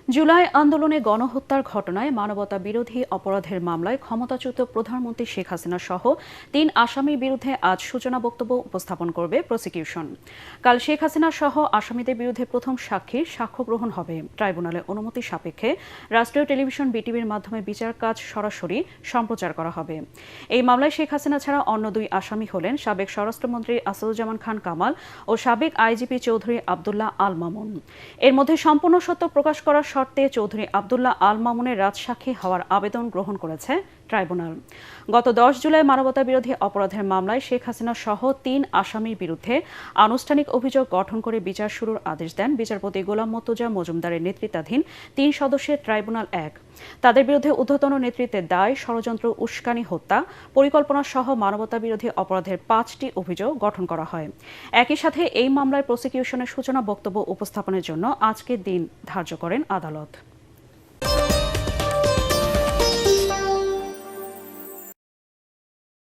জুলাই আন্দোলনে গণহত্যার ঘটনায় মানবতা বিরোধী অপরাধের মামলায় ক্ষমতাচ্যুত প্রধানমন্ত্রী শেখ হাসিনা সহ ৩ আসামির বিরুদ্ধে আজ সূচনা বক্তব্য উপস্থাপন করবে প্রসিকিউশন। কাল শেখ হাসিনা সহ আসামিদের বিরুদ্ধে প্রথম সাক্ষীর সাক্ষ্য গ্রহণ হবে। ট্রাইব্যুনালের অনুমতি সাপেক্ষে রাষ্ট্রীয় টেলিভিশন বিটিভির মাধ্যমে বিচার কাজ সরাসরি সম্প্রচার করা হবে। এই মামলায় শেখ হাসিনা ছাড়া অন্য ২ আসামি হলেন সাবেক স্বরাষ্ট্রমন্ত্রী আসাদুজ্জামান খান কামাল ও সাবেক আইজিপি চৌধুরী আবদুল্লাহ আল মামুন। এর মধ্যে সম্পূর্ণ সত্য প্রকাশ করার শর্তে চৌধুরী আবদুল্লাহ আল মামুনের রাজসাক্ষী হওয়ার আবেদন গ্রহণ করেছে ট্রাইব্যুনাল। গত ১০ জুলাই মানবতা বিরোধী অপরাধের মামলায় শেখ হাসিনা সহ ৩ আসামির বিরুদ্ধে আনুষ্ঠানিক অভিযোগ গঠন করে বিচার শুরুর আদেশ দেন বিচারপতি গোলাম মর্তুজা মজুমদারের নেতৃত্বাধীন ৩ সদস্যের ট্রাইব্যুনাল ১। তাদের বিরুদ্ধে ঊর্ধ্বতন নেতৃত্বের দায়, ষড়যন্ত্র, উস্কানি, হত্যা, পরিকল্পনা সহ মানবতা বিরোধী অপরাধের ৫টি অভিযোগ গঠন করা হয়। একই সাথে এই মামলায় প্রসিকিউশনের সূচনা বক্তব্য উপস্থাপনের জন্য আজকের দিন ধার্য করেন আদালত।